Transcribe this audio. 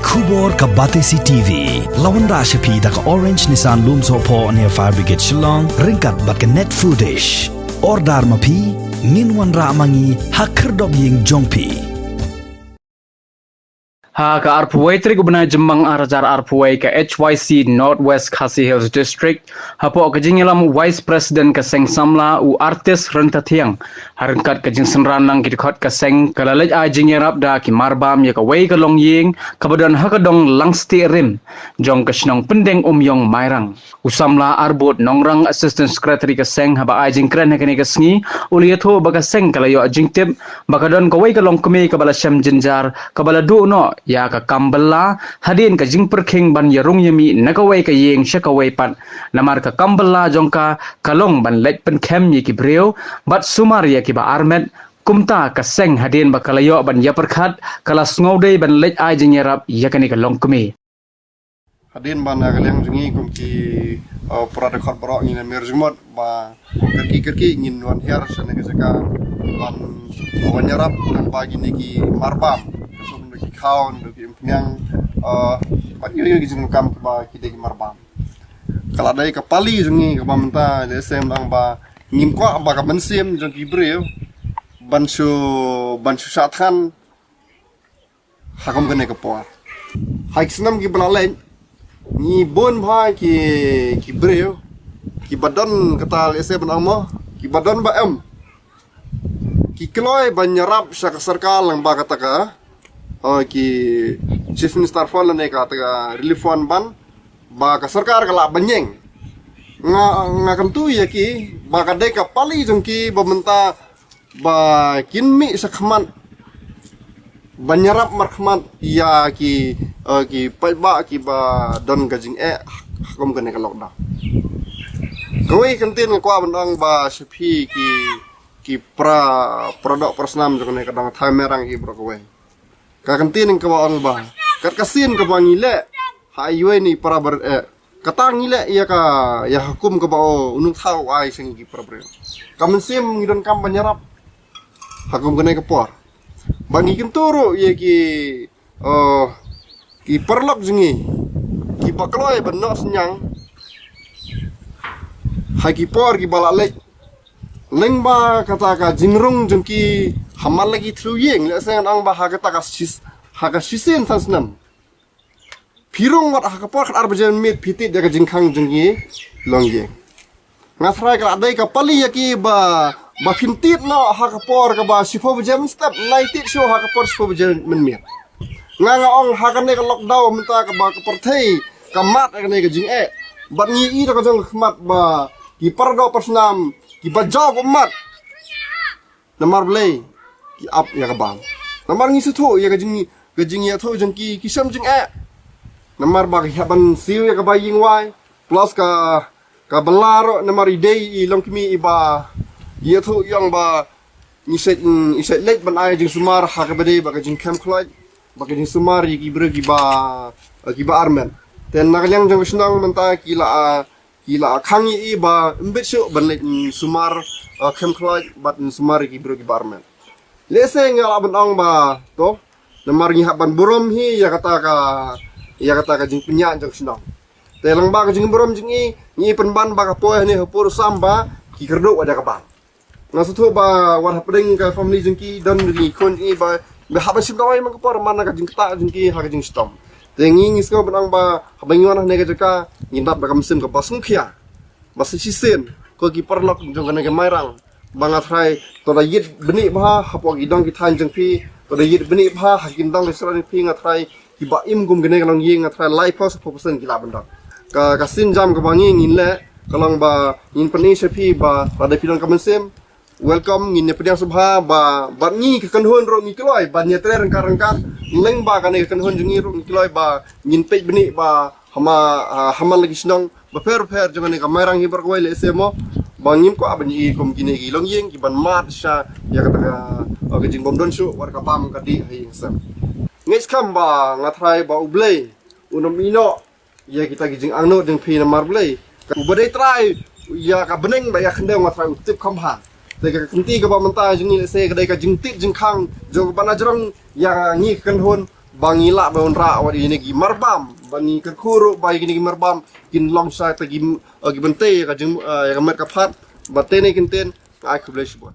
Kubor ka Batesi TV. Lawan ra siya da ka Orange Nissan Lumso po near Fire Brigade Shillong. Ringkat bat ka net foodish. Ordar mapi. Nginwan ra mangi hakerdog ying jongpi. Ha ka Arpuway tri gubernur Jembang Arajar Arpuway ka HYC Northwest Khasi Hills District hapo ka jingilam Vice President ka Seng Samla u artis rentatiang harengkat ka jing senranang kidikot ka Seng kalalaj a jingirap da ki marbam ya ka way ka longying kabadan hakadong langsti rim jong ka snong pendeng umyong mairang usamla arbut nongrang Assistant Secretary ka Seng haba a jing kren hakani ka sngi uliyatho baga Seng kalayo jingtip bakadon ka way ka long kumi kabala syam jinjar kabala du no ya ka kambala hadin ka jing perking ban yarung yami nakaway ka yeng syakaway pat namar ka kambala jongka kalong ban let pen kem ye ki breu bat sumar ya ki ba armet kumta ka Seng hadin ba kalayo ban ya perkhat kala sngodei ban let ai jing yarap yakani ka long kumi hadin ban agaleng jingi kum ki produk khot borok ngin merjumot ba kerki ngin wan her sene ka jaka ban wanyarap dan bagi niki marbam kaun do ki yang pat yo gizung kam ba ki de marbam kala dai ka pali jungi ka bamta de sem lang ba ngim ko ba ka bensiem jong ki breu bansu sathan hakom gane ka por haik snam ki balalen ni bon bha ki breu ki badan kata ese benang mo ki badan ba em ki kloy banyarap sa sarkal lang ba kata ka ki chief minister fall ne ka ta relief fund ban ba ka sarkar kala banyeng nga kantu ya ki ba ka de ka pali jong ki bamenta ba kinmi sa khman banyarap markhman ya ki ba ki ba don gajing kom ka ne ka lockdown koi kantin ko abang ba sepi ki produk persnam jong ne kadang thai merang ki bro ko kakantin ka ba ang ba kat kasin ka ba ngile highway ni para ber kata ngile ya ka ya hukum ka ba unung thau ai sing gi para ber kamen ngidon kam banyarap hukum ka ka por bangi kinturo ya ki perlok jingi ki bakloi benno senyang hagi por ki balalek lengba kata ka jingrung jengki hamal lagi truyeng le sang ang ba kata ka sisin sansnam pirung wat hakapor kan arbajan mit pitit daga jingkhang jengi longye ngasrai ka adai ka pali yaki ba pintit no hakapor ka ba sifo bajam step laitit show hakapor sifo bajam menmir nga ong hakane ka lockdown minta ka ba ka perthei ka mat ka ne ka jing bat ngi i ka jong khmat ba ki pardo persnam ki bajau umat namar blay ki up ya ka bang namar ngi sutho ya ka jing ya tho jeng ki sam jing namar ba ki haban siu ya ka baying wai plus ka belaro namar idei i long kimi iba ya tho yang ba ni set lek ban ai jing sumar ha ka bade ba ka jing camp kloj ba ka jing sumar ki bregi ba armen ten nakalyang jeng snang menta kila khangi ba mbetsu banlek sumar khemkloj bat sumar ki bro ki barmen lese ngala benong ba to namar ngi haban burom hi ya kata ka jing penya jong snong telang ba ka jing burom jing ni penban ba ka poe ni hapur samba ki kerdo ada ka bang nasutu ba war hapring ka family jing ki don ni kon ni ba haban sim dawai mang ka por mana ka jing ta jing ki ha ka jing stom tengi ngisko benang ba habangwan ne ka jaka ngindap ba kamsim ka basung khia basi sisen ko ki perlok jong ka mairang bangat rai to da yit beni ba hapo gidong ki than jeng pi to da yit beni ba hakim dong lesran pi ngat rai ki ba im gum gene kalong yeng ngat rai life force person ki la bendok ka sin jam ka bangi ngin le kalong ba ngin pani sepi ba pada pidong kamsim welcome ngin ne pedang subha ba ngi ka kanhon ro ngi kloi ba nyetre rengkar leng ba kan kan hon jungi ro ngi kloi ba ngin pej beni ba hama lagi senang ba per jangan ka mairang hi ber ko le semo ba ngim ko abani kom kini gi long yeng ki ban mat sha ya kata ka jing bom don su war ka pam ka di hi sam ngis kam ba ngatrai ba ublei unom ino ya kita gijing angno jeng pi na marblei ka ubadai trai ya ka beneng ba ya khendeng ngatrai utip kam ha Tega kunti ka ba manta jungi se ka dai ka jingtit jingkhang jo bana jrong ya ngi kan hon bangila baun ra wadi ini gi marbam bani kerkuru bai gini gi marbam kin long sa ta gi bente ka jing ya kamat ka phat batene kinten ai kublai shibon